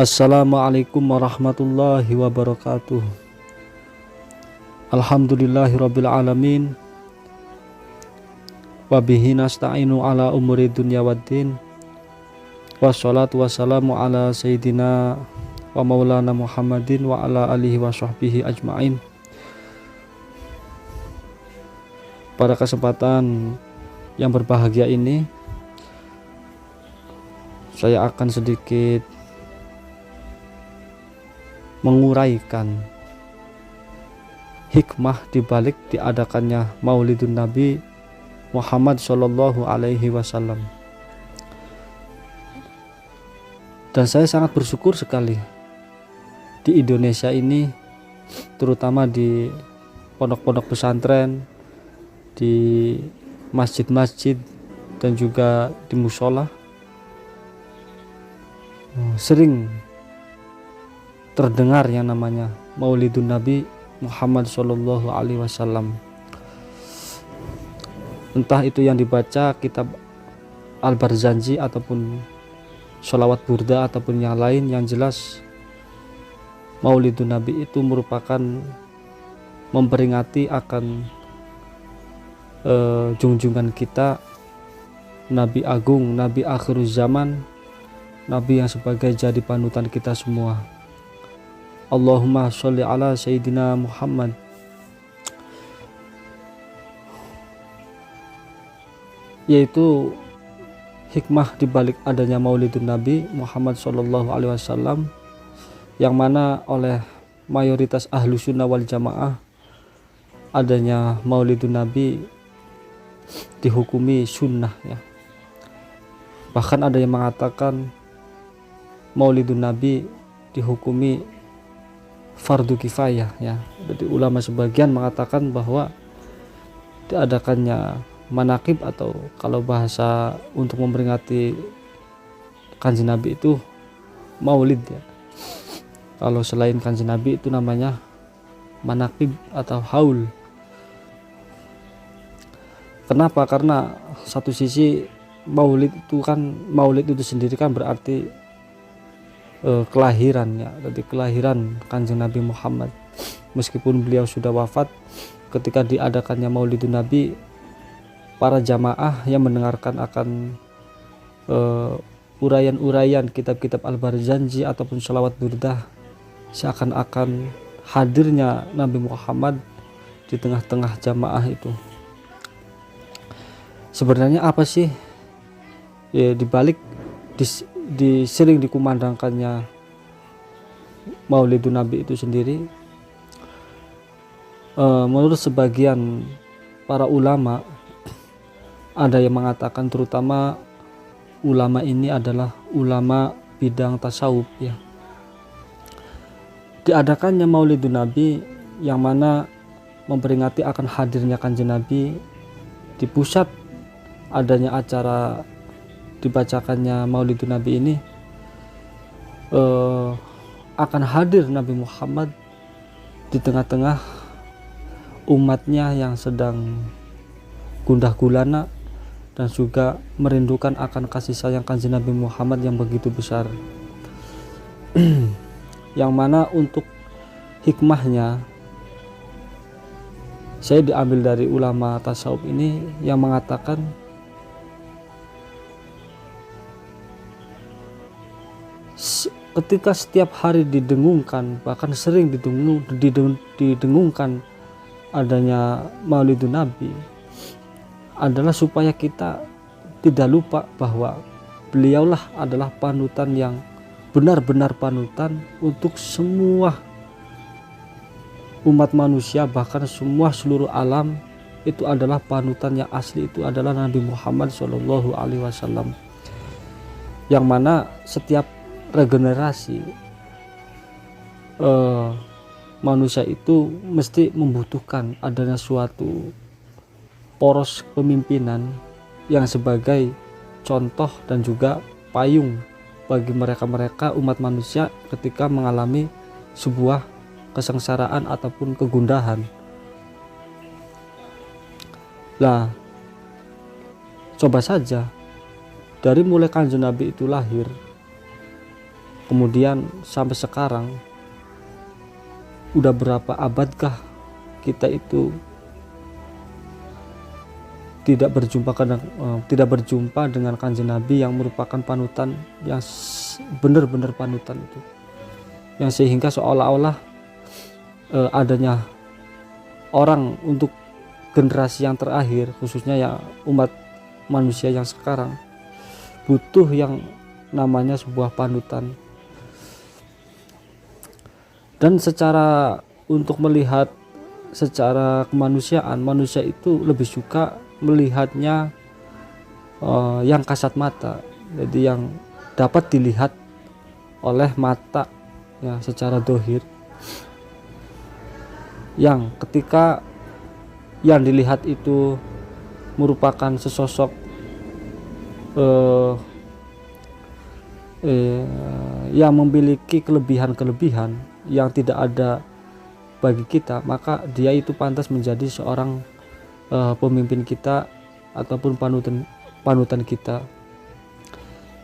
Assalamualaikum warahmatullahi wabarakatuh. Alhamdulillahirabbil alamin. Wabihi nasta'inu ala umuri dunya waddin. Wassalatu wassalamu ala sayyidina wa maulana Muhammadin wa ala alihi wa sahbihi ajma'in. Pada kesempatan yang berbahagia ini, saya akan sedikit menguraikan hikmah dibalik diadakannya Maulidun Nabi Muhammad Shallallahu Alaihi Wasallam. Dan saya sangat bersyukur sekali di Indonesia ini, terutama di pondok-pondok pesantren, di masjid-masjid, dan juga di musola, sering terdengar yang namanya Maulidun Nabi Muhammad Shallallahu Alaihi Wasallam. Entah itu yang dibaca kitab Al-Barzanji ataupun sholawat burda ataupun yang lain, yang jelas Maulidun Nabi itu merupakan memperingati akan junjungan kita, Nabi Agung, Nabi akhir zaman, Nabi yang sebagai jadi panutan kita semua. Allahumma sholli ala Sayyidina Muhammad. Yaitu hikmah dibalik adanya Maulidun Nabi Muhammad Shallallahu Alaihi Wasallam, yang mana oleh mayoritas ahlu sunnah wal jamaah adanya Maulidun Nabi dihukumi sunnah, ya. Bahkan ada yang mengatakan Maulidun Nabi dihukumi fardu kifayah, ya. Jadi ulama sebagian mengatakan bahwa diadakannya manaqib, atau kalau bahasa untuk memperingati Kanjeng Nabi itu maulid, ya. Kalau selain Kanjeng Nabi itu namanya manaqib atau haul. Kenapa? Karena satu sisi maulid itu sendiri kan berarti kelahiran, ya. Jadi kelahiran Kanjeng Nabi Muhammad. Meskipun beliau sudah wafat, ketika diadakannya Maulidun Nabi, para jamaah yang mendengarkan akan uraian-uraian kitab-kitab Al-Barzanji ataupun sholawat burdah, seakan-akan hadirnya Nabi Muhammad di tengah-tengah jamaah itu. Sebenarnya apa sih ya dibalik sering dikumandangkannya Maulidun Nabi itu sendiri? Menurut sebagian para ulama, ada yang mengatakan, terutama ulama ini adalah ulama bidang tasawuf, ya, diadakannya Maulidun Nabi yang mana memperingati akan hadirnya Kanjeng Nabi, di pusat adanya acara dibacakannya Maulidun Nabi ini, akan hadir Nabi Muhammad di tengah-tengah umatnya yang sedang gundah gulana dan juga merindukan akan kasih sayang Kanjeng Nabi Muhammad yang begitu besar. Yang mana untuk hikmahnya, saya diambil dari ulama tasawuf ini yang mengatakan ketika setiap hari didengungkan, bahkan sering didengungkan adanya Maulidun Nabi, adalah supaya kita tidak lupa bahwa beliaulah adalah panutan yang benar-benar panutan untuk semua umat manusia, bahkan semua seluruh alam. Itu adalah panutan yang asli, itu adalah Nabi Muhammad Shallallahu Alaihi Wasallam, yang mana setiap regenerasi manusia itu mesti membutuhkan adanya suatu poros kepemimpinan yang sebagai contoh dan juga payung bagi mereka-mereka umat manusia ketika mengalami sebuah kesengsaraan ataupun kegundahan. Lah, coba saja dari mulai Kanjeng Nabi itu lahir Kemudian sampai sekarang udah berapa abadkah kita itu tidak berjumpa dengan kanjeng Nabi yang merupakan panutan yang benar-benar panutan itu, yang sehingga seolah-olah adanya orang untuk generasi yang terakhir, khususnya ya umat manusia yang sekarang, butuh yang namanya sebuah panutan. Dan secara untuk melihat secara kemanusiaan, manusia itu lebih suka melihatnya yang kasat mata, jadi yang dapat dilihat oleh mata ya secara dohir, yang ketika yang dilihat itu merupakan sesosok yang memiliki kelebihan-kelebihan yang tidak ada bagi kita, maka dia itu pantas menjadi seorang pemimpin kita ataupun panutan kita.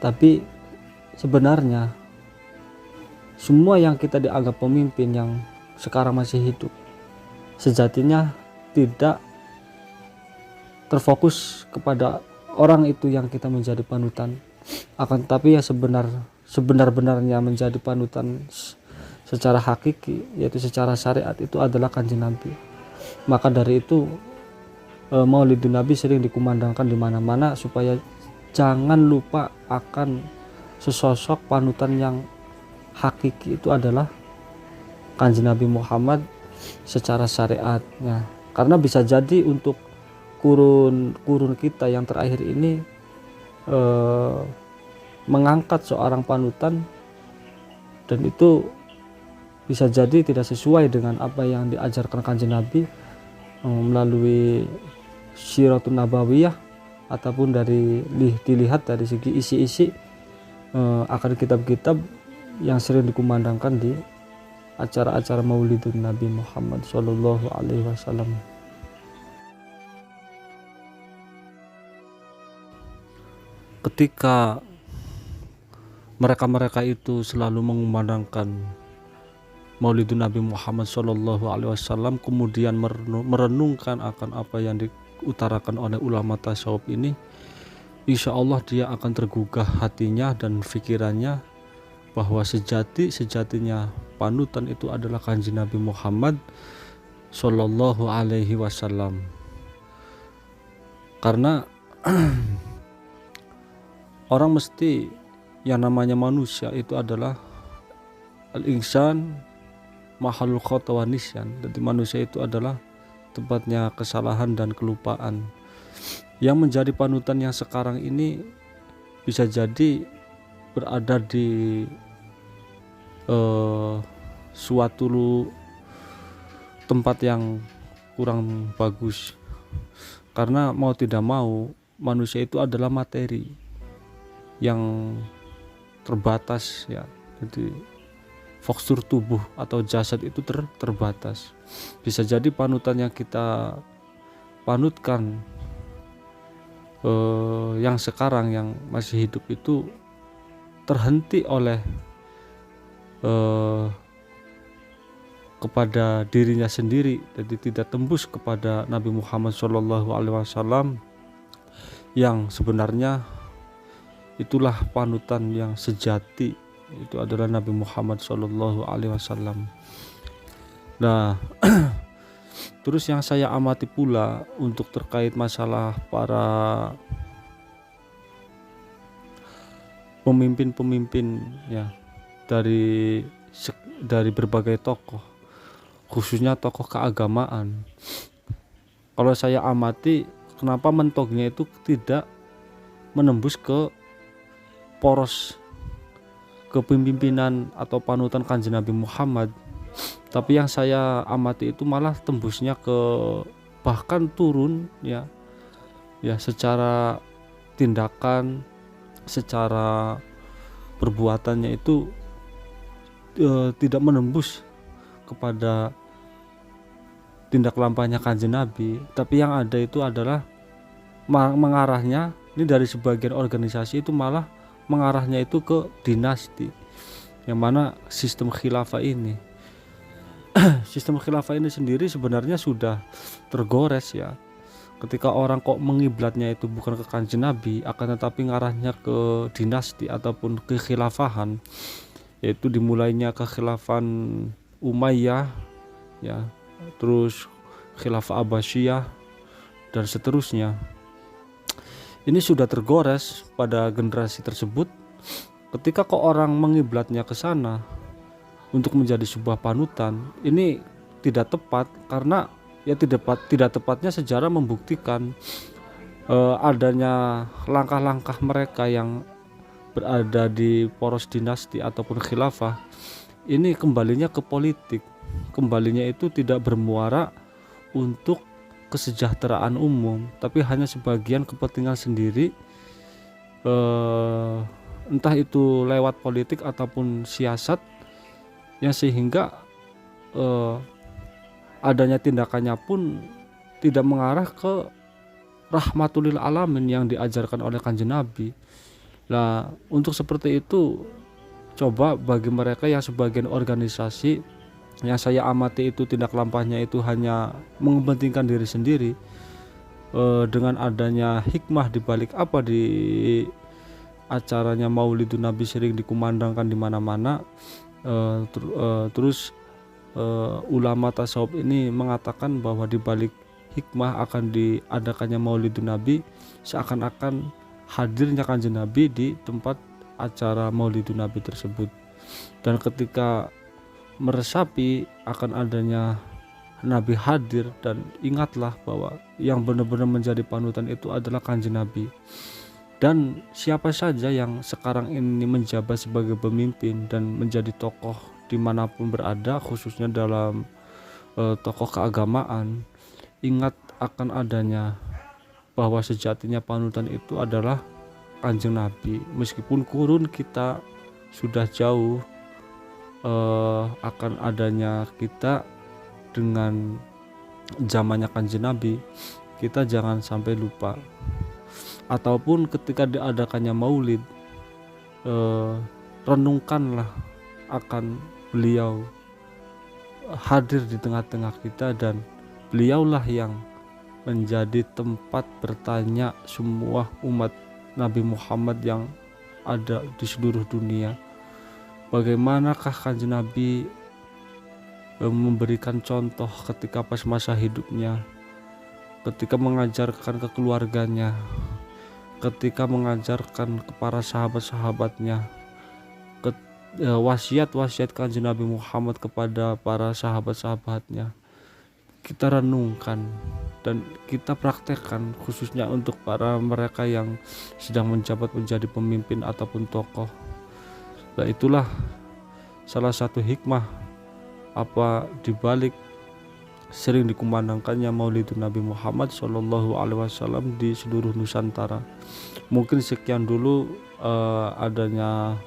Tapi sebenarnya semua yang kita dianggap pemimpin yang sekarang masih hidup sejatinya tidak terfokus kepada orang itu yang kita menjadi panutan, akan tetapi ya sebenar-benarnya menjadi panutan secara hakiki, yaitu secara syariat, itu adalah kanjeng Nabi. Maka dari itu Maulidun Nabi sering dikumandangkan di mana-mana supaya jangan lupa akan sesosok panutan yang hakiki, itu adalah kanjeng Nabi Muhammad secara syariatnya. Karena bisa jadi untuk kurun kita yang terakhir ini mengangkat seorang panutan, dan itu bisa jadi tidak sesuai dengan apa yang diajarkan kanjeng Nabi melalui Syiratun Nabawiyah, ataupun dilihat dari segi isi-isi akan kitab-kitab yang sering dikumandangkan di acara-acara Maulidun Nabi Muhammad Shallallahu Alaihi Wasallam. Ketika mereka itu selalu mengumandangkan Maulidun Nabi Muhammad Shallallahu Alaihi Wasallam, kemudian merenungkan akan apa yang diutarakan oleh ulama tasawuf ini, insya Allah dia akan tergugah hatinya dan pikirannya bahwa sejatinya panutan itu adalah kanjeng Nabi Muhammad Shallallahu Alaihi Wasallam. Karena orang mesti, yang namanya manusia itu adalah al-insan mahalul khata wa nisyan. Jadi manusia itu adalah tempatnya kesalahan dan kelupaan. Yang menjadi panutan yang sekarang ini bisa jadi berada di suatu tempat yang kurang bagus, karena mau tidak mau manusia itu adalah materi yang terbatas ya. Jadi postur tubuh atau jasad itu terbatas. Bisa jadi panutan yang kita panutkan yang sekarang yang masih hidup itu terhenti oleh kepada dirinya sendiri, jadi tidak tembus kepada Nabi Muhammad SAW yang sebenarnya itulah panutan yang sejati, itu adalah Nabi Muhammad SAW. Nah, terus yang saya amati pula untuk terkait masalah para pemimpin ya dari berbagai tokoh, khususnya tokoh keagamaan. Kalau saya amati, kenapa mentoknya itu tidak menembus ke poros kepemimpinan atau panutan kanjeng Nabi Muhammad, tapi yang saya amati itu malah tembusnya ke bahkan turun ya secara tindakan, secara perbuatannya itu tidak menembus kepada tindak lampahnya kanjeng Nabi, tapi yang ada itu adalah mengarahnya ini dari sebagian organisasi itu malah mengarahnya itu ke dinasti, yang mana sistem khilafah ini sendiri sebenarnya sudah tergores ya. Ketika orang kok mengiblatnya itu bukan ke Kanjeng Nabi, akan tetapi ngarahnya ke dinasti ataupun ke khilafahan, yaitu dimulainya ke khilafan Umayyah ya, terus khilafah Abbasiyah dan seterusnya. Ini sudah tergores pada generasi tersebut. Ketika kok orang mengiblatnya ke sana untuk menjadi sebuah panutan, ini tidak tepat, karena ya tidak tepatnya sejarah membuktikan adanya langkah-langkah mereka yang berada di poros dinasti ataupun khilafah ini kembalinya ke politik, kembalinya itu tidak bermuara untuk kesejahteraan umum, tapi hanya sebagian kepentingan sendiri, entah itu lewat politik ataupun siasat, yang sehingga adanya tindakannya pun tidak mengarah ke rahmatul lil alamin yang diajarkan oleh Kanjeng Nabi. Nah, untuk seperti itu, coba bagi mereka yang sebagian organisasi yang saya amati itu tindak lampahnya itu hanya mengepentingkan diri sendiri, dengan adanya hikmah di balik apa di acaranya Maulidun Nabi sering dikumandangkan di mana-mana, terus ulama tasawuf ini mengatakan bahwa di balik hikmah akan diadakannya Maulidun Nabi seakan-akan hadirnya Kanjeng Nabi di tempat acara Maulidun Nabi tersebut. Dan ketika meresapi akan adanya Nabi hadir, dan ingatlah bahwa yang benar-benar menjadi panutan itu adalah Kanjeng Nabi. Dan siapa saja yang sekarang ini menjabat sebagai pemimpin dan menjadi tokoh dimanapun berada, khususnya dalam tokoh keagamaan, ingat akan adanya bahwa sejatinya panutan itu adalah Kanjeng Nabi. Meskipun kurun kita sudah jauh akan adanya kita dengan zamannya Kanjeng Nabi, kita jangan sampai lupa. Ataupun ketika diadakannya maulid, renungkanlah akan beliau hadir di tengah-tengah kita, dan beliaulah yang menjadi tempat bertanya semua umat Nabi Muhammad yang ada di seluruh dunia. Bagaimanakah Kanjeng Nabi memberikan contoh ketika pas masa hidupnya, ketika mengajarkan ke keluarganya, ketika mengajarkan kepada sahabat-sahabatnya, wasiat-wasiat Kanjeng Nabi Muhammad kepada para sahabat-sahabatnya. Kita renungkan dan kita praktekkan, khususnya untuk para mereka yang sedang menjabat menjadi pemimpin ataupun tokoh. Nah, itulah salah satu hikmah apa dibalik sering dikumandangkannya Maulidun Nabi Muhammad SAW di seluruh Nusantara. Mungkin sekian dulu adanya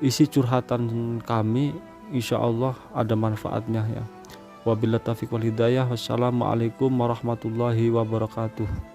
isi curhatan kami, insya Allah ada manfaatnya ya. Wabillahi taufiq wal hidayah. Wassalamualaikum warahmatullahi wabarakatuh.